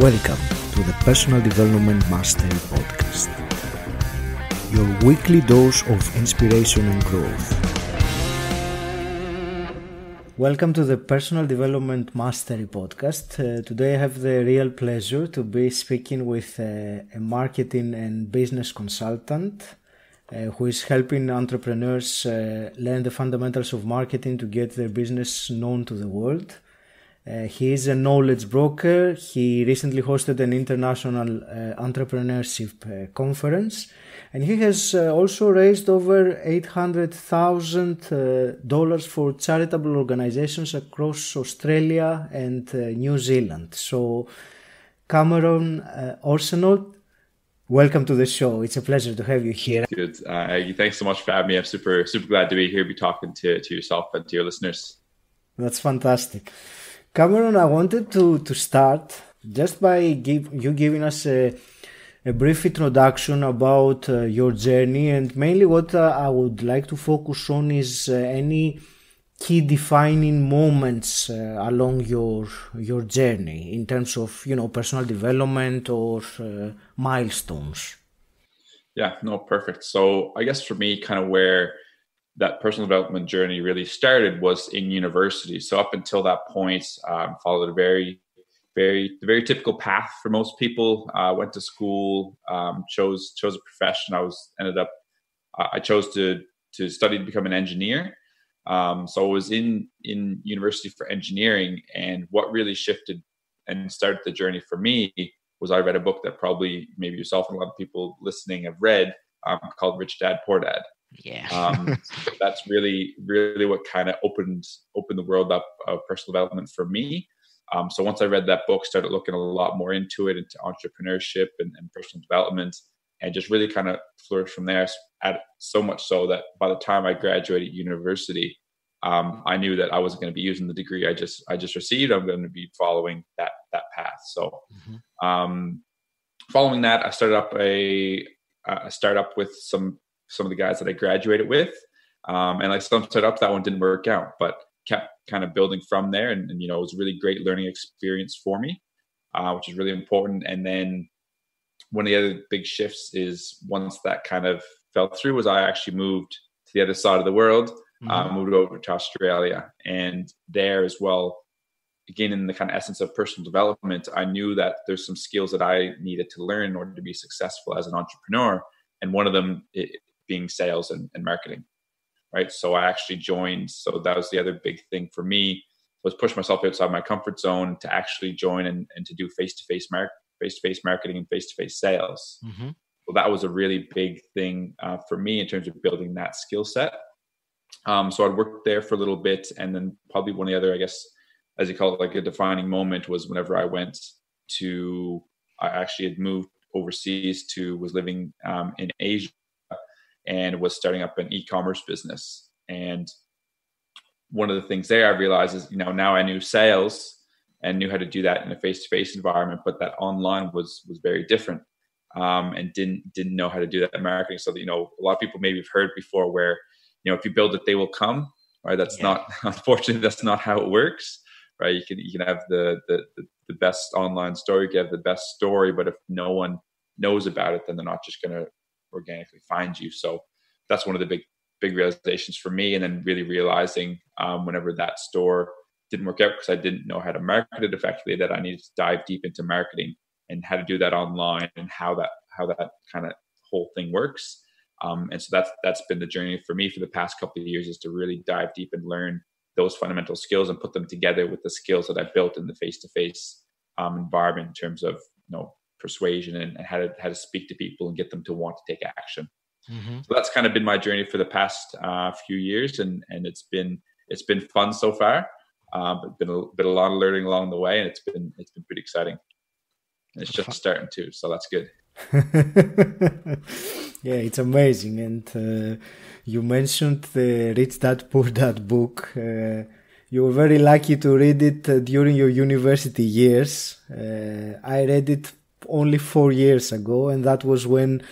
Welcome to the Personal Development Mastery Podcast, your weekly dose of inspiration and growth. Welcome to the Personal Development Mastery Podcast. Today I have the real pleasure to be speaking with a marketing and business consultant who is helping entrepreneurs learn the fundamentals of marketing to get their business known to the world. He is a knowledge broker. He recently hosted an international entrepreneurship conference, and he has also raised over $800,000 for charitable organizations across Australia and New Zealand. So, Cameron Arsenault, welcome to the show. It's a pleasure to have you here. Good. Thanks so much for having me. I'm super glad to be here, be talking to yourself and to your listeners. That's fantastic. Cameron, I wanted to start just by giving us a brief introduction about your journey, and mainly what I would like to focus on is any key defining moments along your journey in terms of, personal development or milestones. Yeah, no, perfect. So I guess for me, kind of where that personal development journey really started was in university. So up until that point, followed a very typical path for most people. Went to school, chose a profession. I chose to study to become an engineer. So I was in university for engineering, and what really shifted and started the journey for me was I read a book that probably maybe yourself and a lot of people listening have read, called Rich Dad, Poor Dad. Yeah. So that's really what kind of opened the world up of personal development for me. So once I read that book, started looking a lot more into entrepreneurship and personal development, and just really kind of flourished from there. So much so that by the time I graduated university, I knew that I wasn't going to be using the degree I just received. I'm going to be following that path. So, following that, I started up a startup with some of the guys that I graduated with. And like some startups, that one didn't work out, but kept kind of building from there. And it was a really great learning experience for me, which is really important. And then one of the other big shifts is once that kind of fell through was I actually moved to the other side of the world, moved over to Australia. And there as well, again, in the kind of essence of personal development, I knew that there's some skills that I needed to learn in order to be successful as an entrepreneur. And one of them being sales and marketing, right? So I actually joined. So that was the other big thing for me, was push myself outside my comfort zone to actually join and to do face-to-face marketing and face-to-face sales. So that was a really big thing for me in terms of building that skill set. So I'd worked there for a little bit, and then probably one of the other, I guess, as you call it, like a defining moment was whenever I actually had moved overseas was living in Asia, and was starting up an e-commerce business. And one of the things there I realized is, now I knew sales and knew how to do that in a face-to-face environment, but that online was very different, and didn't know how to do that in marketing. So that, a lot of people maybe have heard before where, if you build it, they will come, right? Unfortunately, that's not how it works, right? You can have the best online story, you can have the best story, but if no one knows about it, then they're not just going to organically find you. So that's one of the big realizations for me. And then really realizing whenever that store didn't work out because I didn't know how to market it effectively, that I needed to dive deep into marketing and how to do that online and how that kind of whole thing works. And so that's been the journey for me for the past couple of years, is to really dive deep and learn those fundamental skills and put them together with the skills that I built in the face-to-face environment in terms of persuasion and how to speak to people and get them to want to take action. So that's kind of been my journey for the past few years, and it's been fun so far. But been a lot of learning along the way, and it's been pretty exciting. And it's just starting too, so that's good. Yeah, it's amazing. And you mentioned the Rich Dad Poor Dad book. You were very lucky to read it during your university years. I read it only 4 years ago, and that was when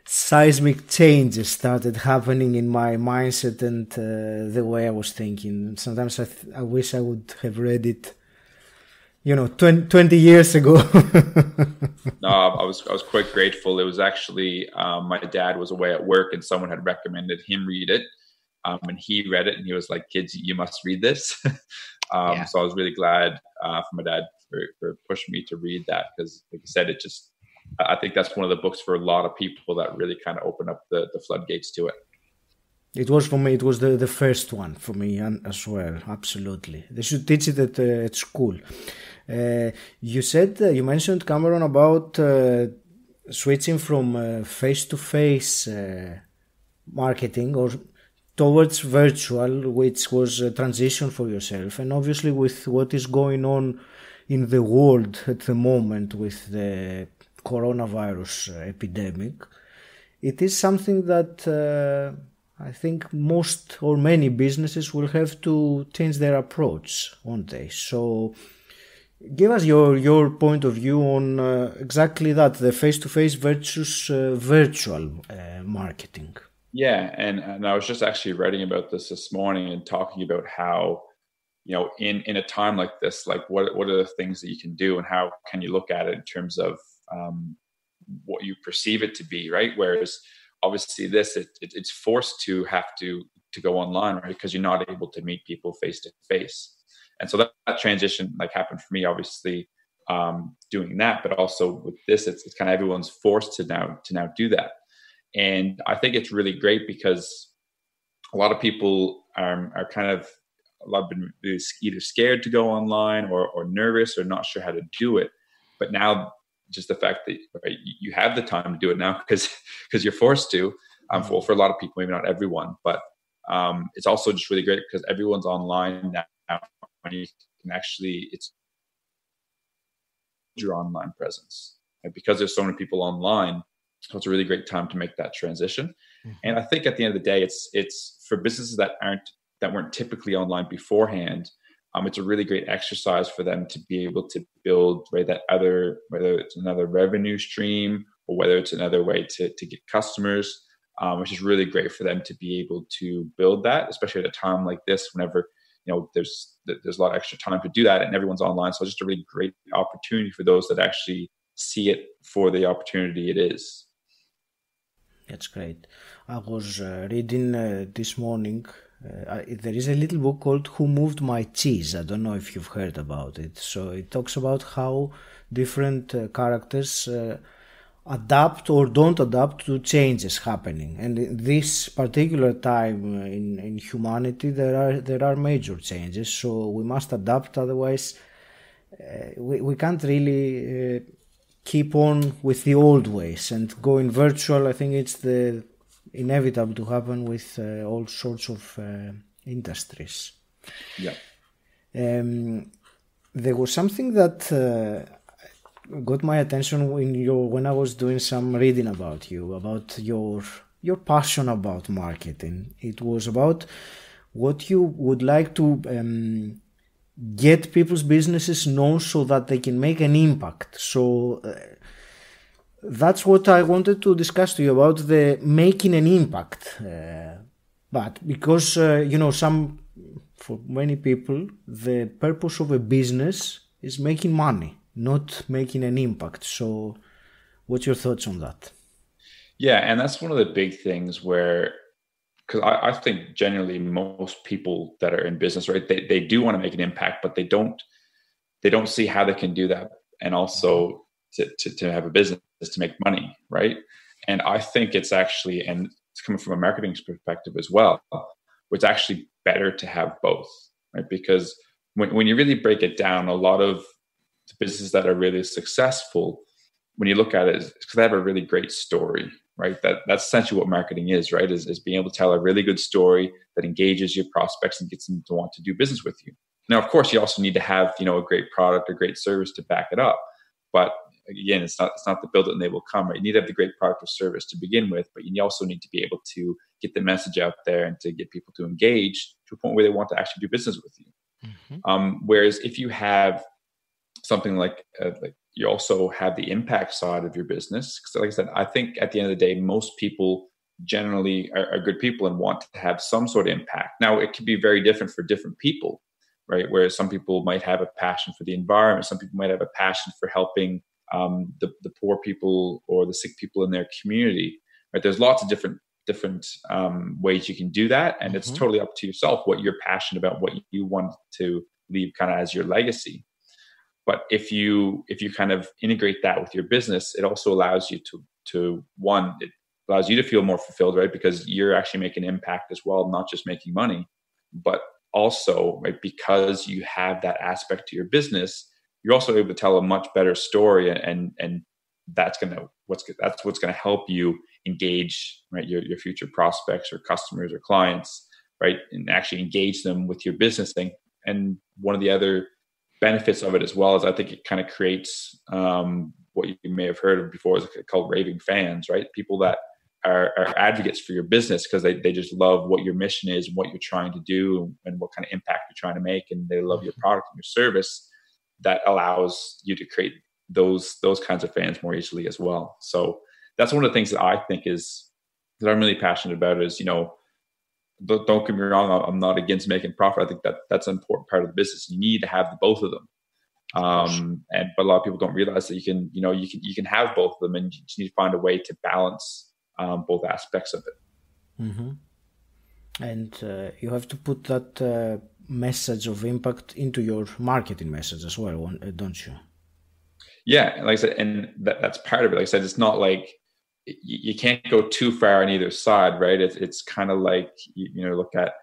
seismic changes started happening in my mindset and the way I was thinking. Sometimes I wish I would have read it 20 years ago. No, I was quite grateful. It was actually my dad was away at work, and someone had recommended him read it, and he read it, and he was like, "Kids, you must read this." So I was really glad for my dad for pushing me to read that, because, like you said, I think that's one of the books for a lot of people that really kind of opened up the floodgates to it. It was for me. It was the first one for me as well. Absolutely, they should teach it at school. You mentioned, Cameron, about switching from face-to-face marketing or towards virtual, which was a transition for yourself. And obviously, with what is going on in the world at the moment with the coronavirus epidemic, it is something that I think most or many businesses will have to change their approach, won't they? So give us your point of view on exactly that, the face-to-face versus virtual marketing. Yeah, and I was just actually writing about this morning and talking about how, in a time like this, like what are the things that you can do, and how can you look at it in terms of what you perceive it to be, right? Whereas obviously it's forced to have to go online, right? Because you're not able to meet people face to face. And so that transition like happened for me, obviously, doing that, but also with this, it's kind of everyone's forced to now do that. And I think it's really great because a lot of people are kind of, a lot have been either scared to go online or nervous or not sure how to do it. But now, just the fact that, right, you have the time to do it now because you're forced to, for a lot of people, maybe not everyone, but it's also just really great because everyone's online now, and you can actually, it's your online presence, right? Because there's so many people online. So it's a really great time to make that transition. Mm-hmm. And I think at the end of the day, it's for businesses that weren't typically online beforehand. It's a really great exercise for them to be able to build, right, whether it's another revenue stream or whether it's another way to get customers, which is really great for them to be able to build that, especially at a time like this, whenever, there's a lot of extra time to do that and everyone's online. So it's just a really great opportunity for those that actually see it for the opportunity it is. That's great. I was reading this morning. There is a little book called Who Moved My Cheese? I don't know if you've heard about it. So it talks about how different characters adapt or don't adapt to changes happening. And in this particular time in humanity, there are major changes. So we must adapt. Otherwise, we can't really keep on with the old ways. And going virtual, I think it's the inevitable to happen with all sorts of industries. Yeah. There was something that got my attention when I was doing some reading about you, about your passion about marketing. It was about what you would like to get people's businesses known so that they can make an impact. So that's what I wanted to discuss to you about, the making an impact. But because, for many people, the purpose of a business is making money, not making an impact. So what's your thoughts on that? Yeah, and that's one of the big things where, because I think generally most people that are in business, right, they do want to make an impact, but they don't see how they can do that. And also to have a business to make money, right? And I think it's actually, and it's coming from a marketing perspective as well, it's actually better to have both, right? Because when you really break it down, a lot of businesses that are really successful, when you look at it, it's because they have a really great story, right? That's essentially what marketing is, right? Is being able to tell a really good story that engages your prospects and gets them to want to do business with you. Now, of course, you also need to have, a great product or great service to back it up. But again, it's not the build it and they will come, right? You need to have the great product or service to begin with, but you also need to be able to get the message out there and to get people to engage to a point where they want to actually do business with you. Mm-hmm. Whereas if you have something like you also have the impact side of your business, because like I said, I think at the end of the day, most people generally are good people and want to have some sort of impact. Now, it can be very different for different people, right? Whereas some people might have a passion for the environment, some people might have a passion for helping the poor people or the sick people in their community, right? There's lots of different ways you can do that, and it's totally up to yourself what you're passionate about, what you want to leave kind of as your legacy. But if you kind of integrate that with your business, it also allows you to one, it allows you to feel more fulfilled, right? Because you're actually making impact as well, not just making money, but also, right, because you have that aspect to your business, you're also able to tell a much better story, and that's what's gonna help you engage, right, your future prospects or customers or clients, right, and actually engage them with your business thing. And one of the other benefits of it as well is I think it kind of creates what you may have heard of before is called raving fans, right? People that are advocates for your business because they just love what your mission is and what you're trying to do and what kind of impact you're trying to make, and they love your product and your service. That allows you to create those kinds of fans more easily as well. So that's one of the things that I think is that I'm really passionate about is, don't get me wrong, I'm not against making profit. I think that's an important part of the business. You need to have both of them. But a lot of people don't realize that you can have both of them, and you just need to find a way to balance both aspects of it. Mm-hmm. And you have to put that message of impact into your marketing message as well, don't you? Yeah, like I said, and that's part of it. Like I said, it's not like you can't go too far on either side, right? It's kind of like look at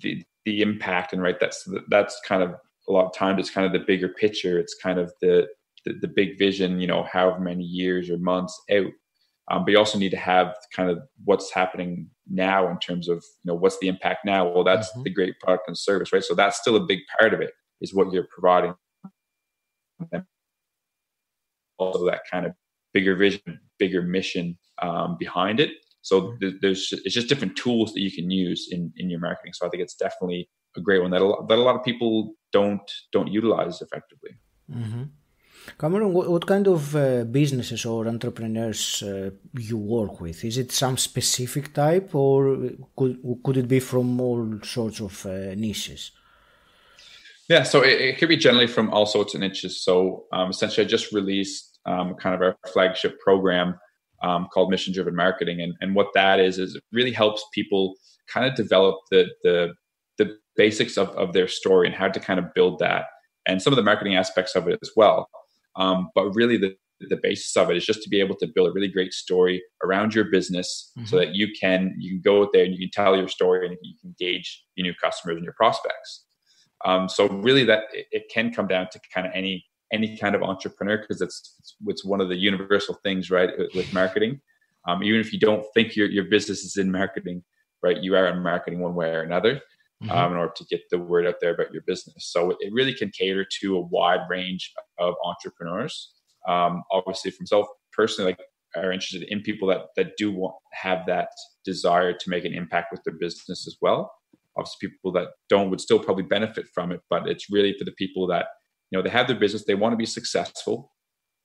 the impact, and right, that's kind of a lot of times it's kind of the bigger picture. It's kind of the big vision, however many years or months out. But you also need to have kind of what's happening now in terms of, what's the impact now? Well, that's the great product and service, right? So that's still a big part of it, is what you're providing. Also that kind of bigger vision, bigger mission behind it. So it's just different tools that you can use in your marketing. So I think it's definitely a great one that a lot of people don't utilize effectively. Mm-hmm. Cameron, what kind of businesses or entrepreneurs you work with? Is it some specific type, or could it be from all sorts of niches? Yeah, so it could be generally from all sorts of niches. So essentially I just released kind of our flagship program called Mission Driven Marketing. And what that is it really helps people kind of develop the basics of their story and how to kind of build that, and some of the marketing aspects of it as well. But really the basis of it is just to be able to build a really great story around your business, so that you can go out there and you can tell your story and you can engage your new customers and your prospects. So really that it can come down to kind of any kind of entrepreneur, because it's one of the universal things, right, with marketing. Even if you don't think your business is in marketing, right, you are in marketing one way or another. In order to get the word out there about your business. So it really can cater to a wide range of entrepreneurs. Obviously, for myself personally, are interested in people that do have that desire to make an impact with their business as well. Obviously, people that don't would still probably benefit from it, but it's really for the people that, they have their business, they want to be successful,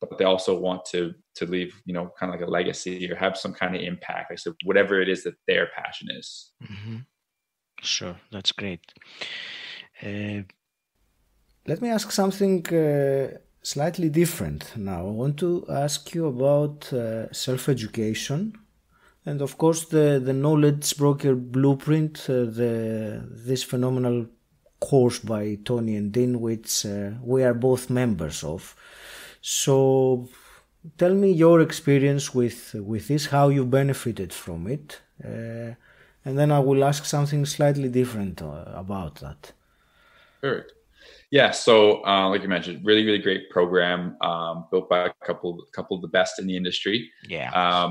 but they also want to leave, kind of like a legacy or have some kind of impact. Like, so whatever it is that their passion is. Mm-hmm. Sure, that's great. Let me ask something slightly different now. I want to ask you about self-education, and of course the Knowledge Broker Blueprint, this phenomenal course by Tony and Dean, which we are both members of. So tell me your experience with this, how you benefited from it. And then I will ask something slightly different about that. Perfect. Yeah. So, like you mentioned, really, really great program, built by a couple of the best in the industry. Yeah.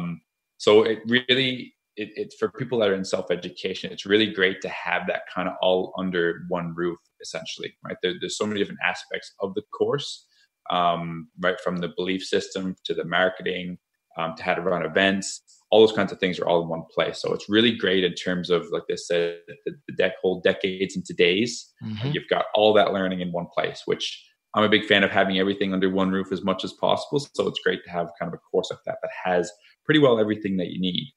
So it really, it's for people that are in self-education, it's really great to have that kind of all under one roof, essentially, right? There's so many different aspects of the course, right? From the belief system to the marketing, to how to run events. All those kinds of things are all in one place. So it's really great in terms of, like they said, the whole decades into days. You've got all that learning in one place, which I'm a big fan of, having everything under one roof as much as possible. So it's great to have kind of a course like that has pretty well everything that you need.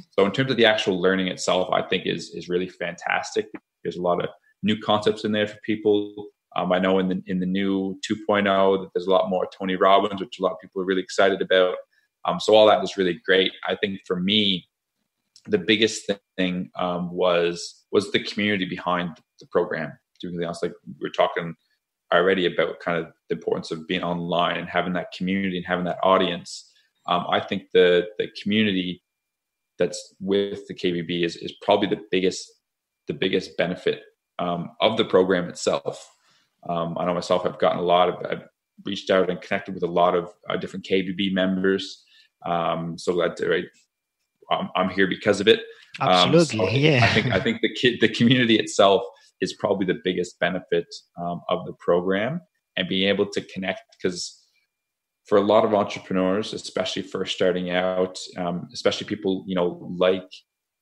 So in terms of the actual learning itself, I think is really fantastic. There's a lot of new concepts in there for people. I know in the new 2.0 that there's a lot more Tony Robbins, which a lot of people are really excited about. So all that was really great. I think for me, the biggest thing was the community behind the program. To be honest, like we were talking already about kind of the importance of being online and having that community and having that audience. I think the community that's with the KBB is probably the biggest benefit of the program itself. I know myself, I've reached out and connected with a lot of different KBB members. So that I'm here because of it. Absolutely, yeah. I think the community itself is probably the biggest benefit of the program, and being able to connect, because for a lot of entrepreneurs, especially first starting out, especially people, like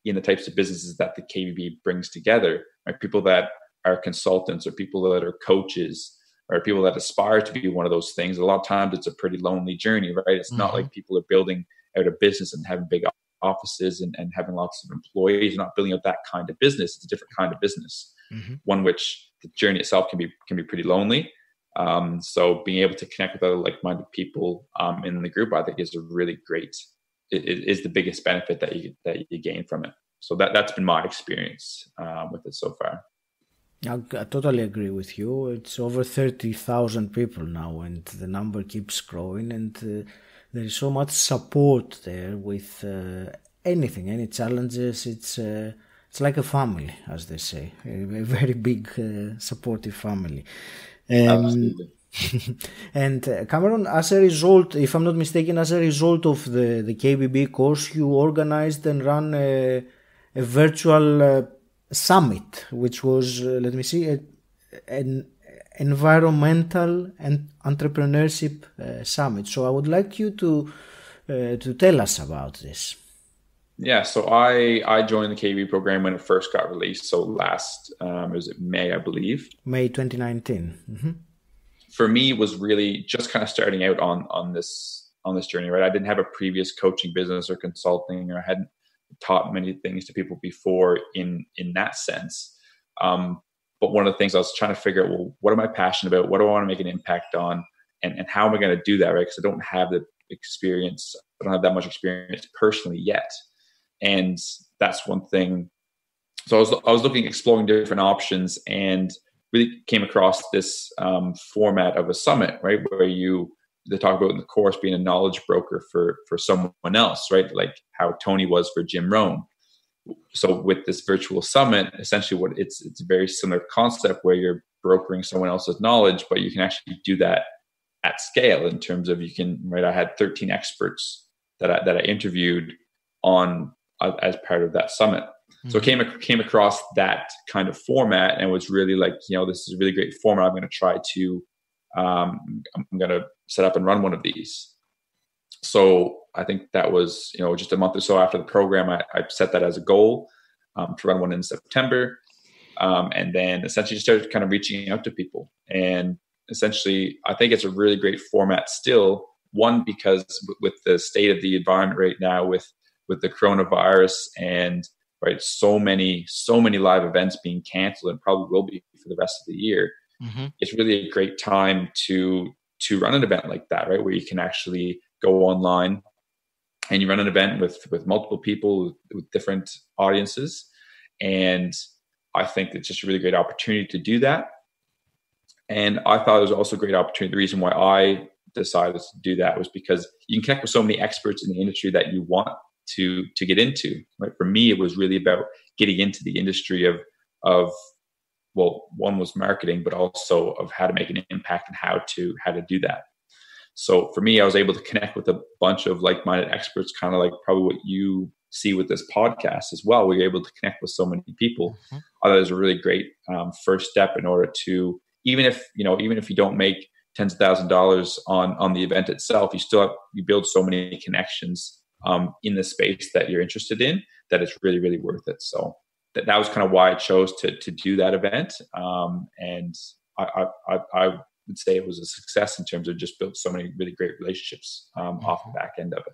in the types of businesses that the KBB brings together, right? People that are consultants or people that are coaches or people that aspire to be one of those things. A lot of times it's a pretty lonely journey, right? It's not like people are building out a business and having big offices and having lots of employees. You're not building out that kind of business. It's a different kind of business, one which the journey itself can be pretty lonely. So being able to connect with other like-minded people in the group, I think is a really great. It is the biggest benefit that you gain from it. So that's been my experience with it so far. I totally agree with you. It's over 30,000 people now, and the number keeps growing, and there is so much support there with anything, any challenges. It's like a family, as they say, a very big supportive family. Absolutely. And Cameron, as a result, if I'm not mistaken, as a result of the KBB course, you organized and ran a virtual summit, which was, an environmental and entrepreneurship summit. So I would like you to tell us about this. Yeah, so I joined the KBB program when it first got released. So last, was it May, I believe? May 2019. Mm-hmm. For me, it was really just kind of starting out on this journey, right? I didn't have a previous coaching business or consulting, or I hadn't taught many things to people before in that sense. But one of the things I was trying to figure out, well, what am I passionate about? What do I want to make an impact on? And how am I going to do that, right? Because I don't have the experience. I don't have that much experience personally yet. And that's one thing. So I was exploring different options, and really came across this format of a summit, right? Where they talk about in the course being a knowledge broker for someone else, right? Like how Tony was for Jim Rohn. So with this virtual summit, essentially it's a very similar concept where you're brokering someone else's knowledge, but you can actually do that at scale in terms of I had 13 experts that I interviewed on as part of that summit. Mm-hmm. So came across that kind of format and was really like, this is a really great format. I'm going to try to, I'm going to set up and run one of these. So I think that was, just a month or so after the program, I set that as a goal to run one in September. And then essentially just started kind of reaching out to people. And essentially, I think it's a really great format still. One, because with the state of the environment right now, with the coronavirus and so many live events being canceled and probably will be for the rest of the year. Mm-hmm. It's really a great time to run an event like that, right? Where you can actually go online and you run an event with multiple people with different audiences. And I think it's just a really great opportunity to do that. And I thought it was also a great opportunity. The reason why I decided to do that was because you can connect with so many experts in the industry that you want to get into, right? For me, it was really about getting into the industry of one was marketing, but also of how to make an impact and how to do that. So for me, I was able to connect with a bunch of like-minded experts, kind of like probably what you see with this podcast as well, where you're able to connect with so many people. Mm-hmm. I thought it was a really great first step in order to, even if you don't make tens of thousands of dollars on the event itself, you build so many connections in the space that you're interested in, that it's really, really worth it. So that was kind of why I chose to do that event. And I would say it was a success in terms of just built so many really great relationships off the back end of it.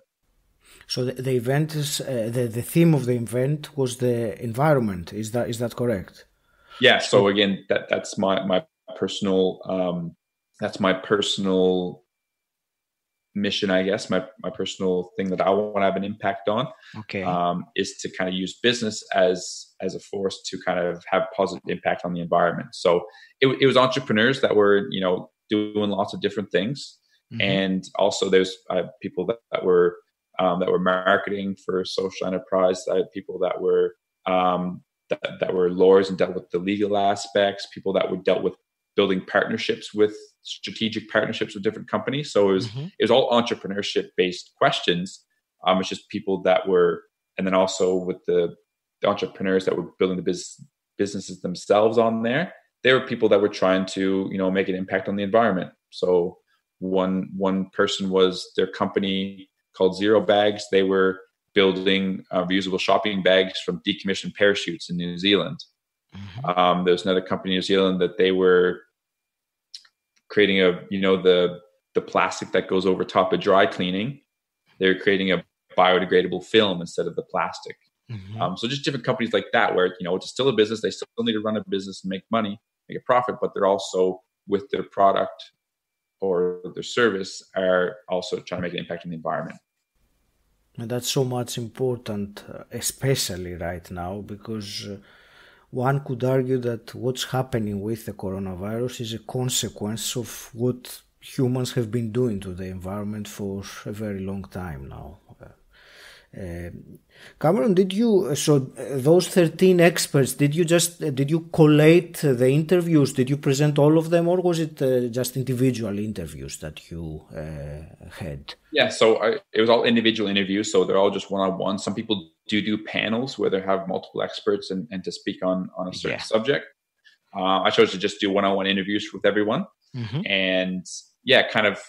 So the event is the theme of the event was the environment. Is that correct? Yeah. So again, that's my personal, that's my personal mission, I guess, my personal thing that I want to have an impact on, is to kind of use business as a force to kind of have positive impact on the environment. So it was entrepreneurs that were, doing lots of different things. And also there's people that were marketing for social enterprise. I had people that were, that were lawyers and dealt with the legal aspects, people that were dealt with building strategic partnerships with different companies. So it was all entrepreneurship based questions. It's just people that were, and then also with the entrepreneurs that were building the businesses themselves on there, they were people that were trying to, make an impact on the environment. So one person was their company called Zero Bags. They were building reusable shopping bags from decommissioned parachutes in New Zealand. There's another company in New Zealand that they were creating the plastic that goes over top of dry cleaning. They're creating a biodegradable film instead of the plastic. So just different companies like that, where, it's still a business. They still need to run a business and make money, make a profit, but they're also, with their product or their service, are also trying to make an impact on the environment. And that's so much important, especially right now, because one could argue that what's happening with the coronavirus is a consequence of what humans have been doing to the environment for a very long time now. Cameron, those 13 experts, did you collate the interviews? Did you present all of them, or was it just individual interviews that you had? Yeah, so it was all individual interviews, so they're all just one-on-one. Some people do panels where they have multiple experts and to speak on a certain subject. I chose to just do one-on-one interviews with everyone, and kind of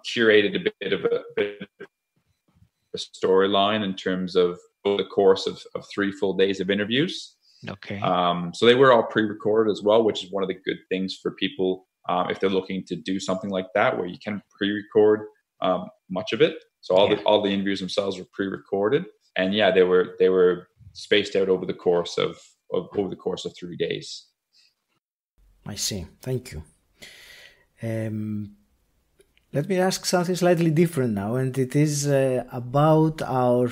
curated a bit of a storyline in terms of the course of 3 full days of interviews. So they were all pre-recorded as well, which is one of the good things for people if they're looking to do something like that, where you can pre-record much of it. So all the interviews themselves were pre-recorded, and they were spaced out over the course of 3 days. I see. Thank you. Let me ask something slightly different now, and it is about our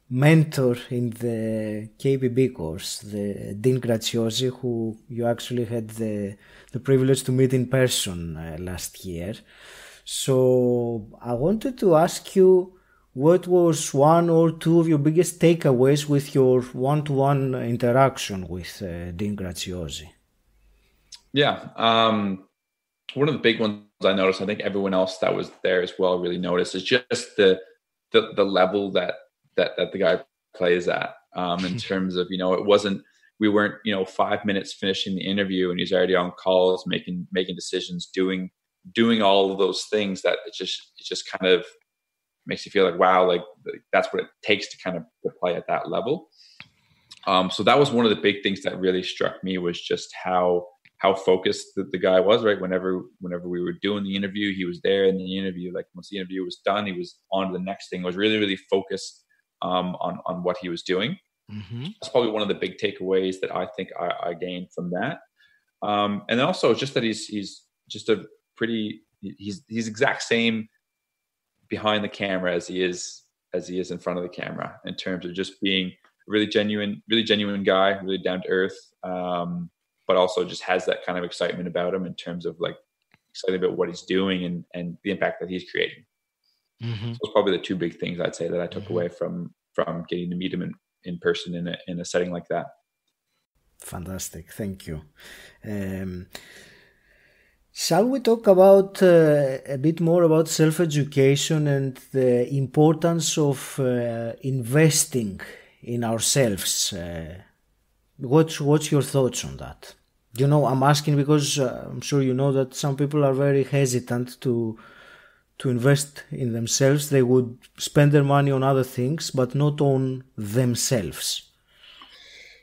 mentor in the KBB course, the Dean Graziosi, who you actually had the privilege to meet in person last year. So I wanted to ask you, what was 1 or 2 of your biggest takeaways with your one-to-one interaction with Dean Graziosi? One of the big ones I noticed, I think everyone else that was there as well really noticed, is just the level that the guy plays at, in terms of, we weren't 5 minutes finishing the interview and he's already on calls, making decisions, doing all of those things that it just kind of makes you feel like, wow, like that's what it takes to kind of play at that level. So that was one of the big things that really struck me, was just how focused the guy was, right? Whenever we were doing the interview, he was there in the interview. Like once the interview was done, he was on to the next thing. It was really, really focused on what he was doing. That's probably one of the big takeaways that I think I gained from that. And also just that he's just he's exact same behind the camera as he is in front of the camera, in terms of just being a really genuine guy, really down to earth. But also just has that kind of excitement about him, in terms of like excited about what he's doing and the impact that he's creating. So it's probably the 2 big things I'd say that I took away from getting to meet him in person in a setting like that. Fantastic. Thank you. Shall we talk about a bit more about self-education and the importance of investing in ourselves? What's your thoughts on that? I'm asking because I'm sure you know that some people are very hesitant to invest in themselves. They would spend their money on other things, but not on themselves.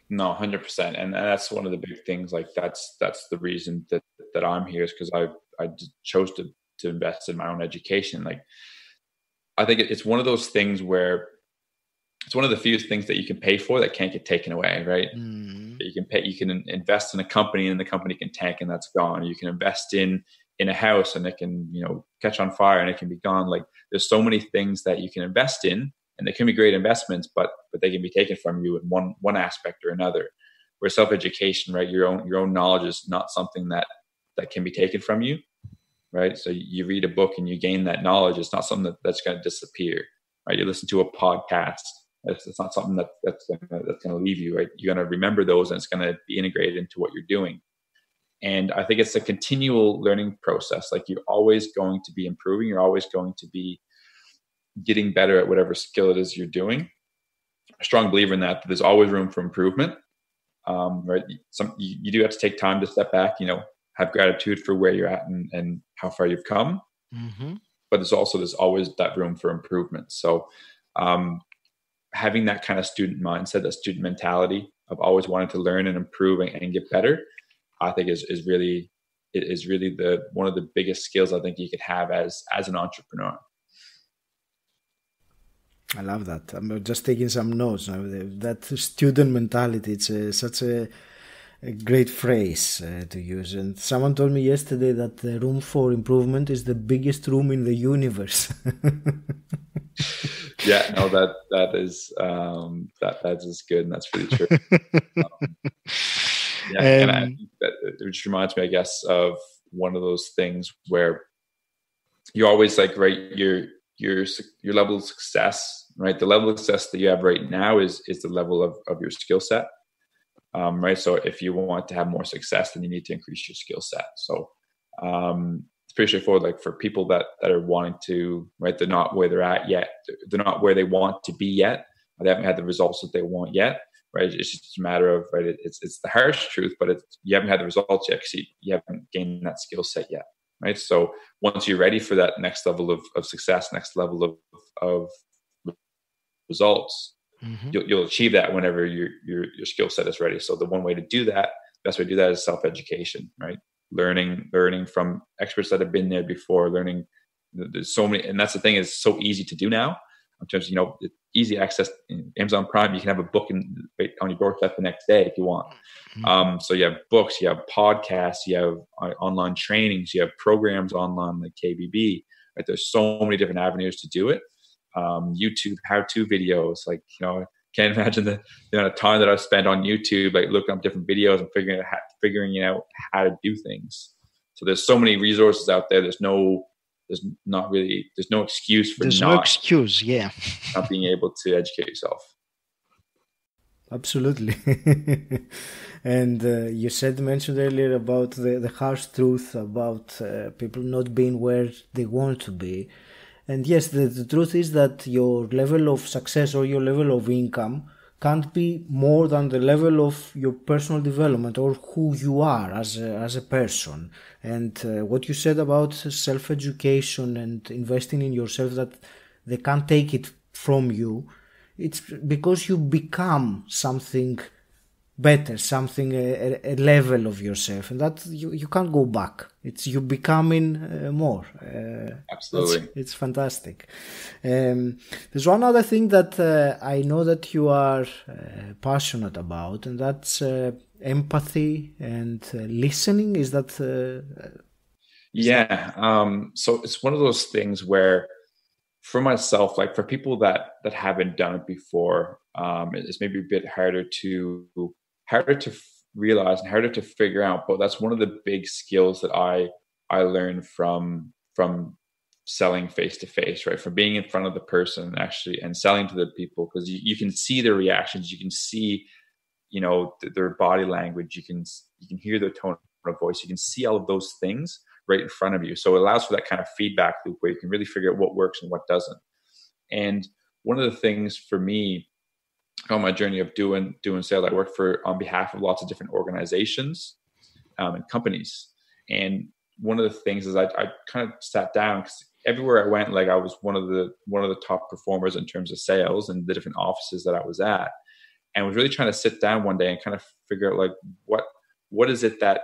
No, 100%. And that's one of the big things. Like that's the reason that I'm here, is because I chose to invest in my own education. Like I think it's one of those things where it's one of the few things that you can pay for that can't get taken away, right? You can invest in a company and the company can tank and that's gone. You can invest in a house and it can, catch on fire and it can be gone. Like there's so many things that you can invest in and they can be great investments, but they can be taken from you in one aspect or another. Where self-education, right? Your own knowledge is not something that can be taken from you, right? So you read a book and you gain that knowledge. It's not something that's going to disappear, right? You listen to a podcast. It's not something that's going to leave you, right? You're going to remember those and it's going to be integrated into what you're doing. And I think it's a continual learning process. Like you're always going to be improving. You're always going to be getting better at whatever skill it is you're doing. I'm a strong believer in that. There's always room for improvement, right? You do have to take time to step back, have gratitude for where you're at and how far you've come. Mm-hmm. But there's always that room for improvement. So having that kind of student mindset, that student mentality of always wanting to learn and improve and get better, I think is really one of the biggest skills I think you could have as an entrepreneur. I love that. I'm just taking some notes now. That student mentality, it's such a great phrase to use. And someone told me yesterday that the room for improvement is the biggest room in the universe. Yeah, no, that is good, and that's really true. And I think that it just reminds me, I guess, of one of those things where you always like, right, your level of success, right? The level of success that you have right now is the level of your skill set, right? So if you want to have more success, then you need to increase your skill set. So it's pretty straightforward. Like for people that are wanting to, right, they're not where they're at yet. They're not where they want to be yet. They haven't had the results that they want yet, right? It's just a matter of, right, it's the harsh truth, but you haven't had the results yet because you haven't gained that skill set yet. Right. So once you're ready for that next level of success, next level of results, mm-hmm. you'll achieve that whenever your skill set is ready. So the one way to do that, best way to do that is self-education, right? Learning from experts that have been there before, learning. There's so many, and that's the thing, is so easy to do now in terms of, easy access. In Amazon Prime, you can have a book on your doorstep the next day if you want. Mm-hmm. So you have books, you have podcasts, you have online trainings, you have programs online like KBB. Right? There's so many different avenues to do it. YouTube how-to videos, like, can't imagine the amount of time that I've spent on YouTube, like looking up different videos and figuring out how to do things. So there's so many resources out there. There's no excuse for not being able to educate yourself. Absolutely. And you mentioned earlier about the harsh truth about people not being where they want to be. And yes, the truth is that your level of success or your level of income can't be more than the level of your personal development or who you are as a person. And what you said about self-education and investing in yourself, that they can't take it from you, it's because you become something better, something a level of yourself, and that you can't go back. It's you becoming more. Absolutely, it's fantastic. There's one other thing that I know that you are passionate about, and that's empathy and listening. Is that? So it's one of those things where, for myself, like for people that haven't done it before, it's maybe a bit harder to realize and harder to figure out. But that's one of the big skills that I learned from selling face to face, right? From being in front of the person actually and selling to the people, because you can see their reactions, you can see, their body language, you can hear their tone of voice, you can see all of those things right in front of you. So it allows for that kind of feedback loop where you can really figure out what works and what doesn't. And one of the things for me on my journey of doing sales, I work on behalf of lots of different organizations and companies. And one of the things is I kind of sat down, because everywhere I went, like I was one of the top performers in terms of sales and the different offices that I was at, and was really trying to sit down one day and kind of figure out, like, what is it that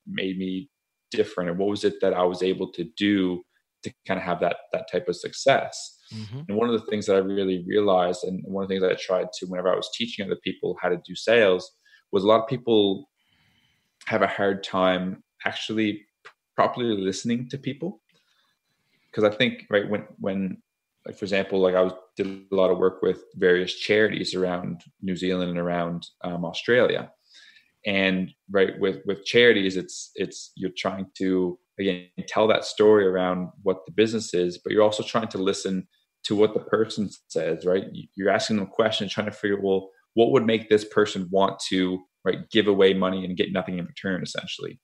made me different, and what was it that I was able to do to kind of have that type of success. Mm-hmm. And one of the things that I really realized, and one of the things that I tried to, whenever I was teaching other people how to do sales, was a lot of people have a hard time actually properly listening to people. Because I think, right, when like, for example, like did a lot of work with various charities around New Zealand and around Australia. And right, with charities, it's you're trying to, again, tell that story around what the business is, but you're also trying to listen to what the person says, right? You're asking them questions, trying to figure, well, what would make this person want to, right, give away money and get nothing in return, essentially,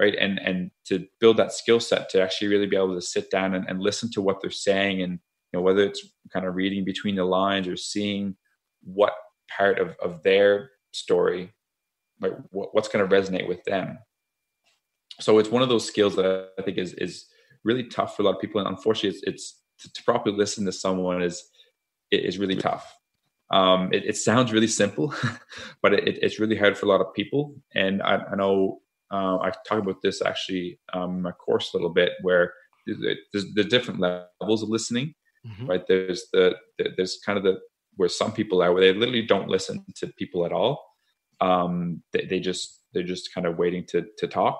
right? And to build that skill set to actually really be able to sit down and listen to what they're saying, and whether it's kind of reading between the lines or seeing what part of their story, like what's going to resonate with them. So it's one of those skills that I think is really tough for a lot of people, and unfortunately, it's to properly listen to someone is really tough. It sounds really simple, but it's really hard for a lot of people. And I know I talk about this actually in my course a little bit, where there's the different levels of listening, right? There's kind of where some people are, where they literally don't listen to people at all. They're just kind of waiting to talk.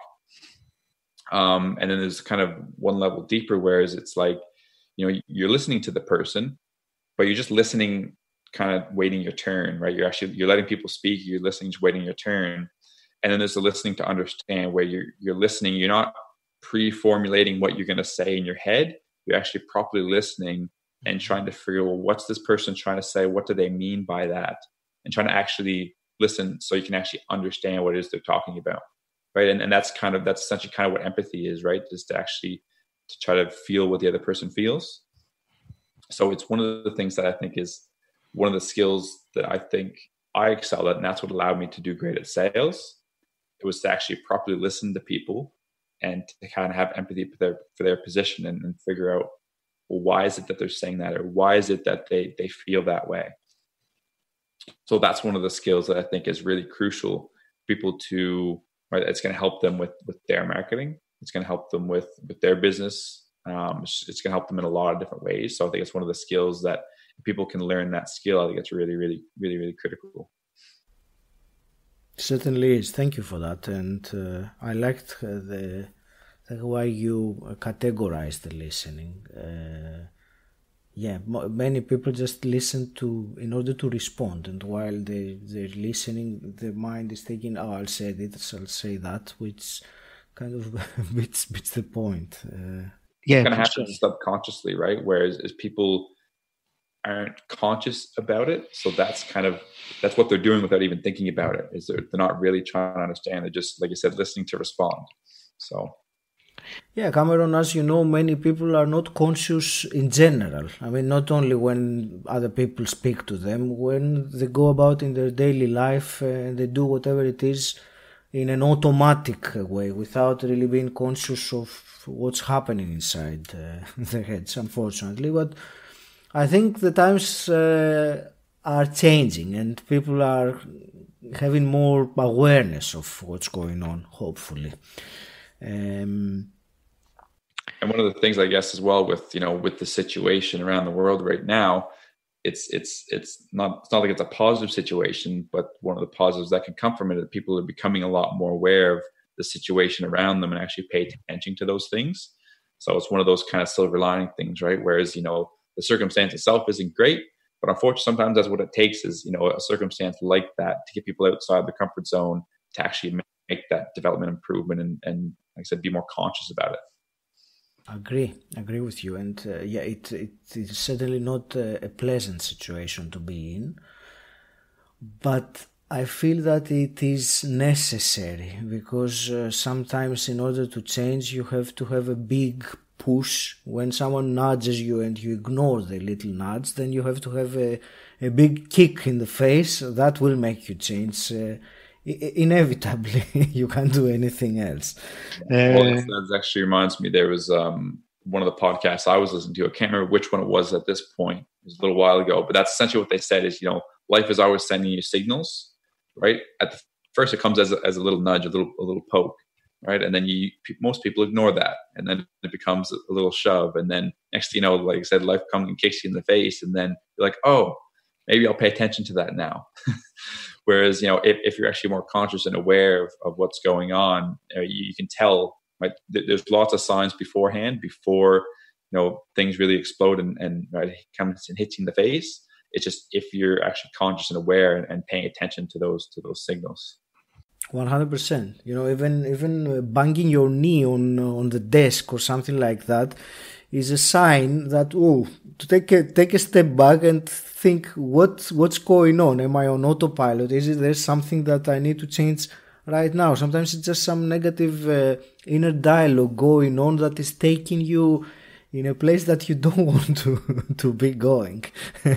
And then there's kind of one level deeper, whereas it's like, you're listening to the person, but you're just listening, kind of waiting your turn, right? You're letting people speak, you're listening, just waiting your turn. And then there's the listening to understand, where you're listening, you're not pre-formulating what you're going to say in your head. You're actually properly listening and trying to figure, well, what's this person trying to say? What do they mean by that? And trying to actually listen so you can actually understand what it is they're talking about, right? And that's essentially kind of what empathy is, right? Just to try to feel what the other person feels. So it's one of the things that I think is one of the skills that I think I excel at, and that's what allowed me to do great at sales. It was to actually properly listen to people and to kind of have empathy for their position, and figure out, well, why is it that they're saying that, or why is it that they feel that way? So that's one of the skills that I think is really crucial for people to, right? It's going to help them with their marketing. It's going to help them with their business. It's going to help them in a lot of different ways. So I think it's one of the skills that if people can learn that skill, I think it's really, really, really, really critical. Certainly is. Thank you for that. And I liked the way you categorized the listening. Many people just listen in order to respond, and while they're listening, their mind is thinking, "Oh, I'll say this, I'll say that," which kind of beats the point. It kind of happens subconsciously, right? Whereas people aren't conscious about it, so that's what they're doing without even thinking about it. Is they're not really trying to understand. They're just, like you said, listening to respond. So. Yeah, Cameron, as you know, many people are not conscious in general. I mean, not only when other people speak to them, when they go about in their daily life and they do whatever it is in an automatic way, without really being conscious of what's happening inside their heads, unfortunately. But I think the times are changing, and people are having more awareness of what's going on, hopefully. And one of the things, I guess, as well, with the situation around the world right now, it's not like it's a positive situation, but one of the positives that can come from it is people are becoming a lot more aware of the situation around them and actually pay attention to those things. So it's one of those kind of silver lining things, right? Whereas the circumstance itself isn't great, but unfortunately, sometimes that's what it takes is a circumstance like that to get people outside the comfort zone to actually make that development improvement and like I said, be more conscious about it. Agree with you. And it is certainly not a pleasant situation to be in, but I feel that it is necessary, because sometimes in order to change, you have to have a big push. When someone nudges you and you ignore the little nudge, then you have to have a big kick in the face that will make you change. Inevitably, you can't do anything else. That actually reminds me, there was one of the podcasts I was listening to. I can't remember which one it was at this point. It was a little while ago, but that's essentially what they said is, life is always sending you signals, right? At the first, it comes as a little nudge, a little poke, right? And then most people ignore that, and then it becomes a little shove, and then next thing you know, like I said, life comes and kicks you in the face, and then you're like, oh, maybe I'll pay attention to that now. Whereas, if you're actually more conscious and aware of what's going on, you can tell, like, there's lots of signs beforehand, before, things really explode and right, comes and hits you in the face. It's just if you're actually conscious and aware and paying attention to those signals. 100%. Even banging your knee on the desk or something like that is a sign that to take a step back and think what's going on. Am I on autopilot? Is there something that I need to change right now? Sometimes it's just some negative inner dialogue going on that is taking you in a place that you don't want to be going. Yeah,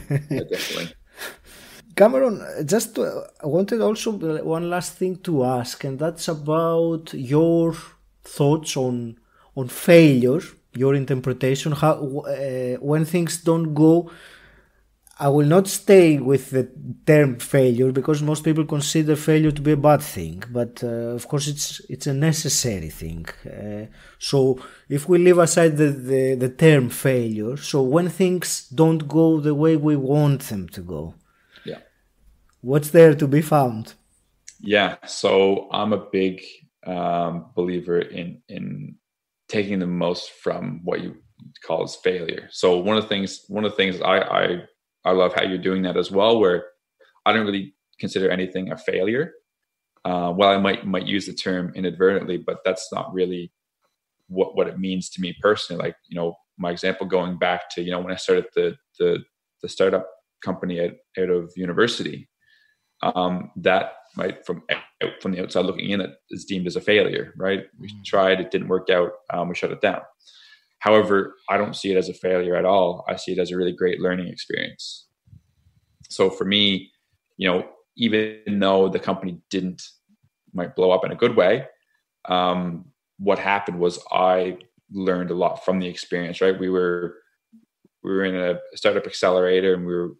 definitely. Cameron, I wanted also one last thing to ask, and that's about your thoughts on failure, your interpretation. How when things don't go, I will not stay with the term failure, because most people consider failure to be a bad thing, but of course it's a necessary thing. So if we leave aside the term failure, so when things don't go the way we want them to go, what's there to be found? Yeah, so I'm a big believer in taking the most from what you call as failure. So one of the things I love how you're doing that as well, where I don't really consider anything a failure. Well, I might use the term inadvertently, but that's not really what it means to me personally. Like, my example going back to, when I started the startup company out of university, that might from the outside looking in, it is deemed as a failure, right? We tried, it didn't work out, we shut it down. However, I don't see it as a failure at all. I see it as a really great learning experience. So for me, even though the company might blow up in a good way, what happened was I learned a lot from the experience, right? We were in a startup accelerator, and we were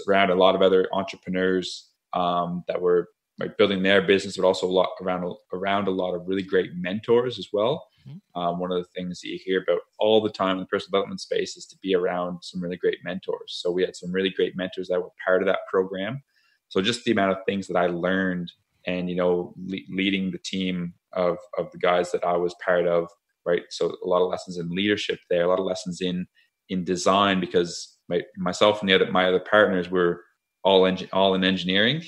around a lot of other entrepreneurs that were like building their business, but also around a lot of really great mentors as well. One of the things that you hear about all the time in the personal development space is to be around some really great mentors. So we had some really great mentors that were part of that program. So just the amount of things that I learned, and leading the team of the guys that I was part of, right? So a lot of lessons in leadership there, a lot of lessons in design, because myself and my other partners were all in engineering.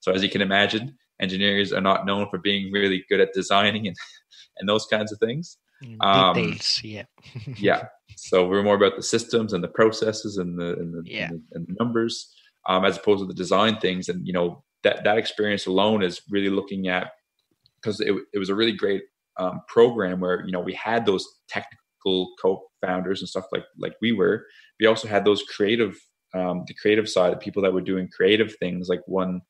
So as you can imagine, engineers are not known for being really good at designing and those kinds of things. Details, yeah. Yeah. So we're more about the systems and the processes and the numbers, as opposed to the design things. And that experience alone is really looking at, because it was a really great program where we had those technical co-founders and stuff like we were. We also had those the creative side of people that were doing creative things. Like one,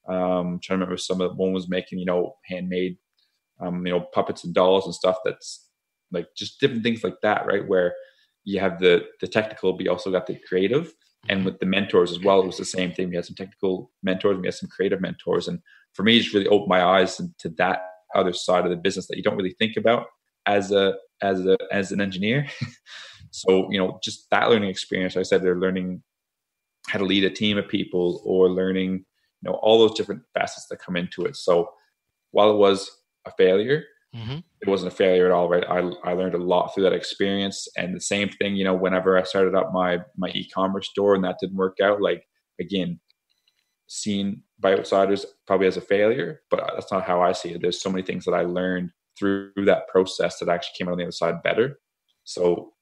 trying to remember one was making handmade puppets and dolls and stuff, that's like just different things like that, right? Where you have the technical, but you also got the creative. And with the mentors as well, it was the same thing. We had some technical mentors, we had some creative mentors. And for me, it's really opened my eyes to that other side of the business that you don't really think about as an engineer. So, just that learning experience, like I said, they're learning how to lead a team of people, or learning, all those different facets that come into it. So while it was a failure, it wasn't a failure at all, right? I learned a lot through that experience. And the same thing, whenever I started up my e-commerce store and that didn't work out, like, again, seen by outsiders probably as a failure, but that's not how I see it. There's so many things that I learned through that process that actually came out on the other side better. So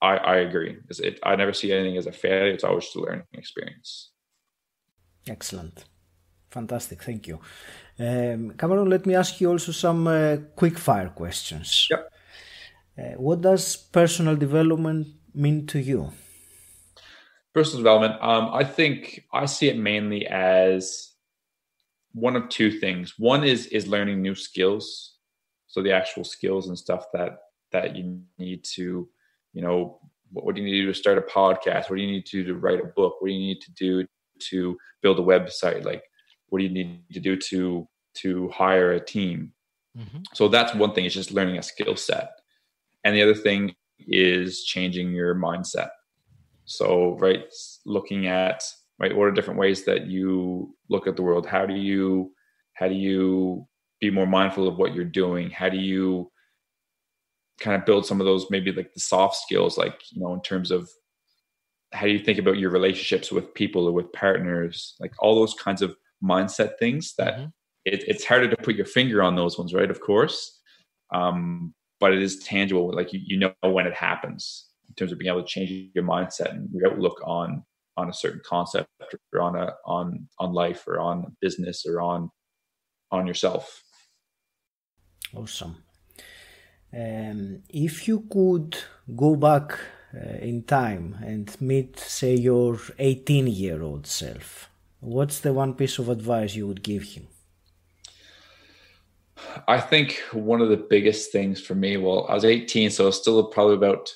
I agree. I never see anything as a failure. It's always just a learning experience. Excellent. Fantastic. Thank you. Cameron, let me ask you also some quick fire questions. Yep. What does personal development mean to you? Personal development, I think I see it mainly as one of two things. One is learning new skills. So the actual skills and stuff that you need to, what do you need to do to start a podcast? What do you need to do to write a book? What do you need to do to build a website? Like, what do you need to do to hire a team? So that's one thing, is just learning a skill set. And the other thing is changing your mindset. So, right, looking at right? What are different ways that you look at the world? How do you be more mindful of what you're doing? How do you kind of build some of those, maybe like the soft skills, like, in terms of how do you think about your relationships with people or with partners, like all those kinds of mindset things that it's harder to put your finger on those ones, right? Of course. But it is tangible. Like you know when it happens in terms of being able to change your mindset and your outlook on a certain concept or on life or on business or on yourself. Awesome. If you could go back in time and meet, say, your 18-year-old self, what's the one piece of advice you would give him? I think one of the biggest things for me, well, I was 18, so still about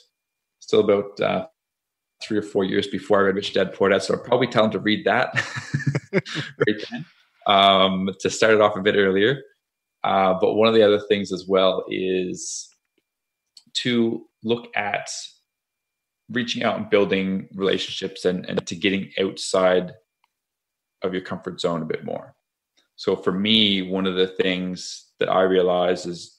3 or 4 years before I read Rich Dad Poor Dad. So I'd probably tell him to read that right then, to start it off a bit earlier. But one of the other things as well is to look at reaching out and building relationships and to getting outside of your comfort zone a bit more. So for me, one of the things that I realize is,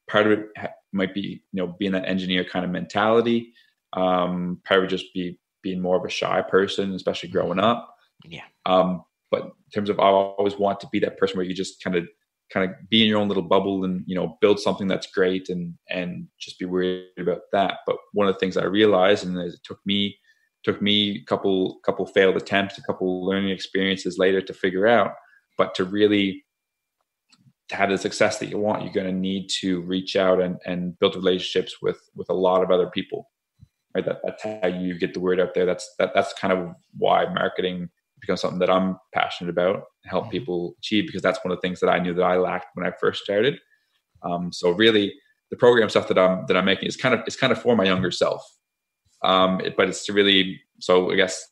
part of it might be, being that engineer kind of mentality. Part of it just being more of a shy person, especially growing up. Yeah. But in terms of, I always want to be that person where you just kind of be in your own little bubble and, build something that's great and just be worried about that. But one of the things I realized, and it took me a couple failed attempts, a couple learning experiences later to figure out, but to really to have the success that you want, you're going to need to reach out and build relationships with a lot of other people, right? That's how you get the word out there. That's kind of why marketing becomes something that I'm passionate about and help people achieve, because that's one of the things that I knew that I lacked when I first started. So really the program stuff that I'm making is kind of for my younger self. But it's to really, so I guess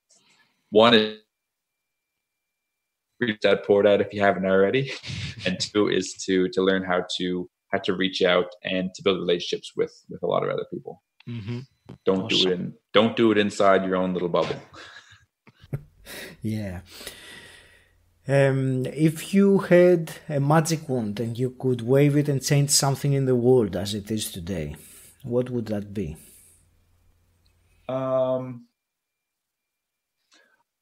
one is Rich Dad Poor Dad if you haven't already, and two is to learn how to reach out and to build relationships with a lot of other people. Mm-hmm. Don't do it inside your own little bubble. Yeah. If you had a magic wand and you could wave it and change something in the world as it is today, what would that be?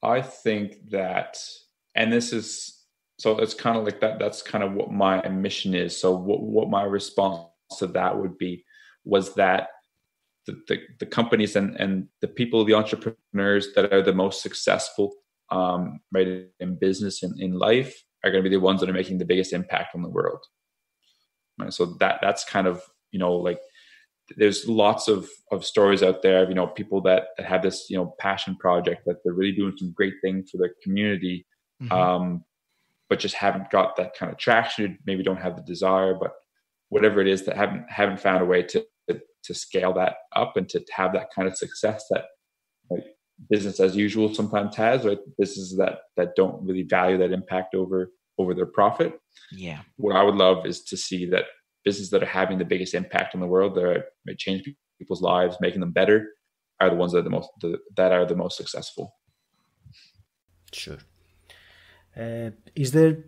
I think that, and this is, so it's kind of like that. That's kind of what my mission is. So what my response to that would be was that the companies and the people, the entrepreneurs that are the most successful, right, in business and in life are going to be the ones that are making the biggest impact on the world. Right? So that's kind of, like there's lots of stories out there, people that have this, passion project that they're really doing some great things for their community, but just haven't got that kind of traction, maybe don't have the desire, but whatever it is that haven't found a way to scale that up and to have that kind of success that, like, business as usual sometimes has, right? Businesses that don't really value that impact over their profit. Yeah. What I would love is to see that businesses that are having the biggest impact on the world, that may change people's lives, making them better, are the ones that are the most successful. Sure. Is there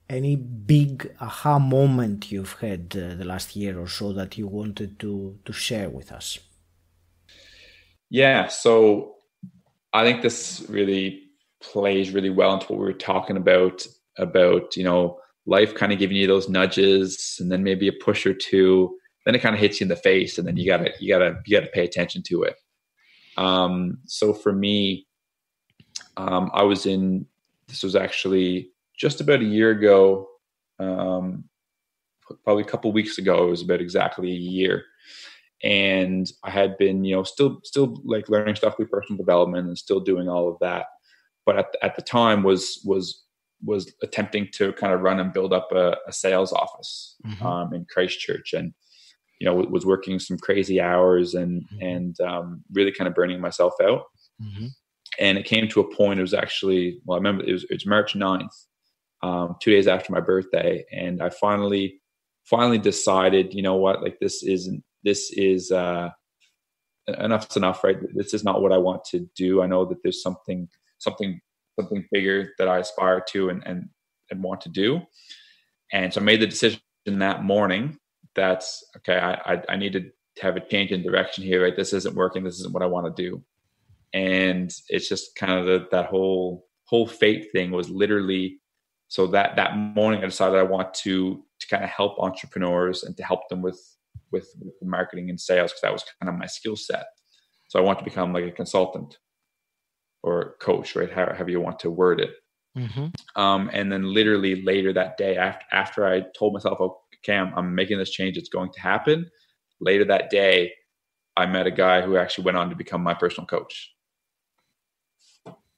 any big aha moment you've had the last year or so that you wanted to share with us? Yeah, so I think this really plays really well into what we were talking about, life kind of giving you those nudges and then maybe a push or two, then it kind of hits you in the face and then you gotta pay attention to it. So for me, this was actually just about a year ago, probably a couple of weeks ago. It was about exactly a year. And I had been, still like learning stuff with personal development and still doing all of that. But at the time was attempting to kind of run and build up a sales office in Christchurch, and was working some crazy hours and really kind of burning myself out. And it came to a point. It was actually, I remember it was March 9th, 2 days after my birthday, and I finally decided, like this is enough's enough, right? This is not what I want to do. I know that there's something something bigger that I aspire to and want to do. And so I made the decision that morning that's okay. I needed to have a change in direction here. Right, this isn't working. This isn't what I want to do. And it's just kind of that whole fate thing was literally. So that morning, I decided I want to kind of help entrepreneurs and to help them with marketing and sales, because that was kind of my skill set. So I want to become like a consultant or coach, right? However you want to word it. Mm-hmm. And then literally later that day, after I told myself, okay, I'm making this change, it's going to happen. Later that day, I met a guy who actually went on to become my personal coach.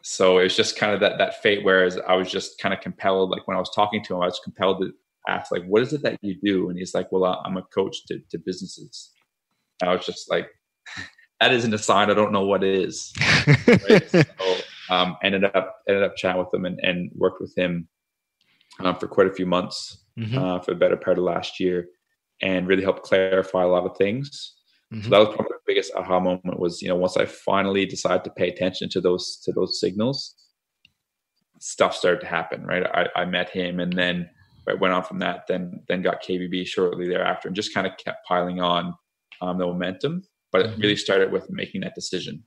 So it was just kind of that fate, whereas I was just kind of compelled, like when I was talking to him, I was compelled to ask, like, what is it that you do? And he's like, well, I'm a coach to businesses. And I was just like, that isn't a sign. I don't know what it is. Right? So ended up chatting with him and worked with him for quite a few months, Mm-hmm. for the better part of last year, and really helped clarify a lot of things. Mm-hmm. So that was probably the biggest aha moment was, once I finally decided to pay attention to those signals, stuff started to happen, right? I met him, and then went on from that, then got KBB shortly thereafter, and just kind of kept piling on the momentum. But it really started with making that decision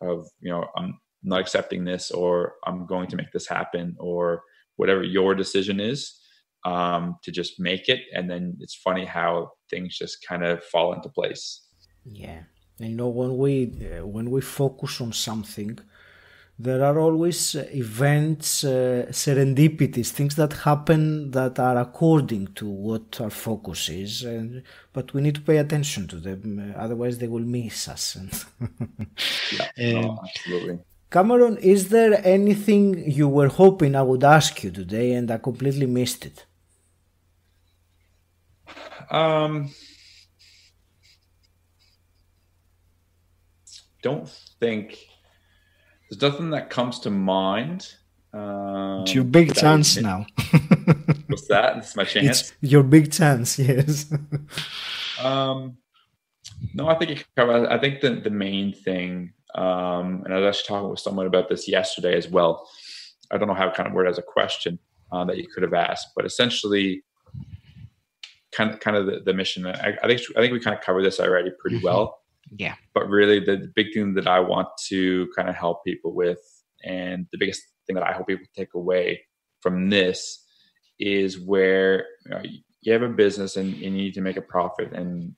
of, I'm not accepting this, or I'm going to make this happen, or whatever your decision is, to just make it. And then it's funny how things just kind of fall into place. Yeah. And when we focus on something, there are always events, serendipities, things that happen that are according to what our focus is, but we need to pay attention to them, otherwise they will miss us. Absolutely. Cameron, is there anything you were hoping I would ask you today and I completely missed it? Don't think there's nothing that comes to mind. It's your big chance now. What's that? It's my chance. It's your big chance, yes. No, I think you covered. I think the main thing, and I was actually talking with someone about this yesterday as well. I don't know how to kind of word it as a question that you could have asked, but essentially, kind of the mission. I think we kind of covered this already pretty well. Yeah. But really, the big thing that I want to kind of help people with, and the biggest thing that I hope people take away from this, is where you have a business and you need to make a profit and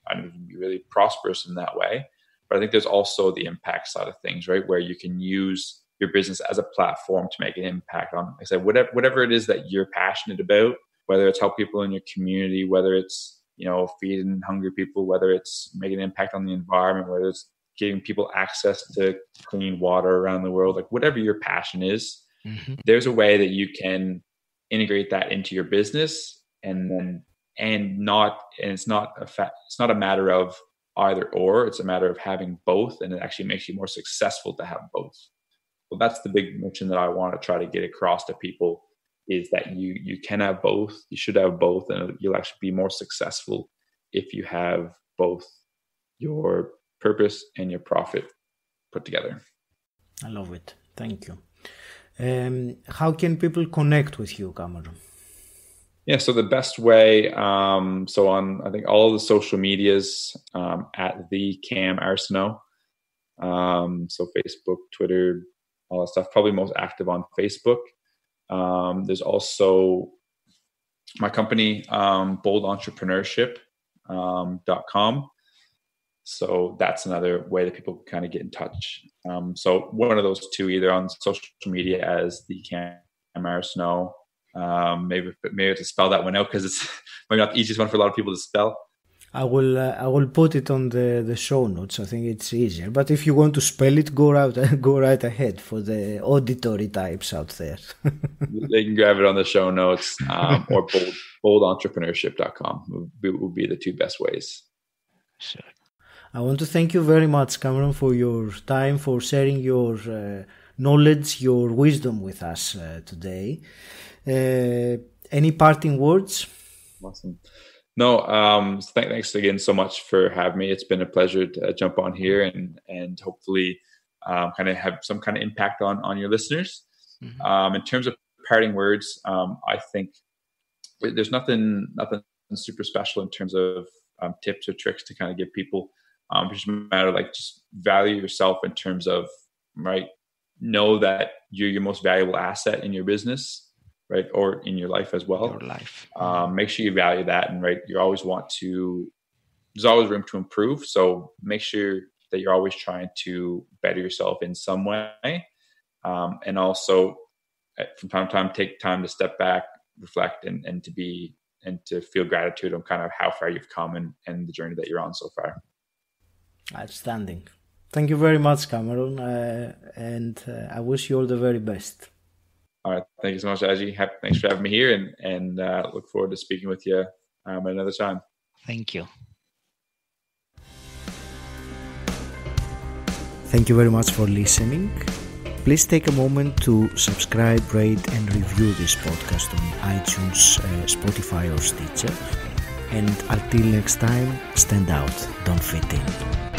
be really prosperous in that way. But I think there's also the impact side of things, right? Where you can use your business as a platform to make an impact on, like I said, whatever it is that you're passionate about, whether it's help people in your community, whether it's, feeding hungry people, whether it's making an impact on the environment, whether it's giving people access to clean water around the world, like whatever your passion is, there's a way that you can integrate that into your business, and it's not a matter of either or, it's a matter of having both, and it actually makes you more successful to have both. Well, that's the big mission that I want to try to get across to people, is that you can have both, you should have both, and you'll actually be more successful if you have both your purpose and your profit put together. I love it. Thank you. How can people connect with you, Cameron? Yeah, so the best way, so on, I think all of the social medias, at the Cam Arsenault, so Facebook, Twitter, all that stuff, probably most active on Facebook. There's also my company, boldentrpreneurship.com. So that's another way that people can kind of get in touch. So one of those two, either on social media as the Cam Arsenault. Maybe to spell that one out, because it's maybe not the easiest one for a lot of people to spell. I will put it on the show notes. I think it's easier. But if you want to spell it, go right ahead for the auditory types out there. They can grab it on the show notes, or boldentrpreneurship.com will be the two best ways. Sure. I want to thank you very much, Cameron, for your time, for sharing your knowledge, your wisdom with us today. Any parting words? Awesome. No, thanks again so much for having me. It's been a pleasure to jump on here and hopefully kind of have some kind of impact on your listeners. Mm-hmm. In terms of parting words, I think there's nothing super special in terms of tips or tricks to kind of give people. It's just a matter of like just value yourself in terms of, right, know that you're your most valuable asset in your business, right, or in your life as well. Your life. Make sure you value that, and right, you always want to. There's always room to improve, so make sure that you're always trying to better yourself in some way, and also from time to time take time to step back, reflect, and to feel gratitude on kind of how far you've come and the journey that you're on so far. Outstanding. Thank you very much, Cameron, and I wish you all the very best. All right. Thank you so much, Aji. Thanks for having me here, and look forward to speaking with you another time. Thank you. Thank you very much for listening. Please take a moment to subscribe, rate, and review this podcast on iTunes, Spotify, or Stitcher. And until next time, stand out, don't fit in.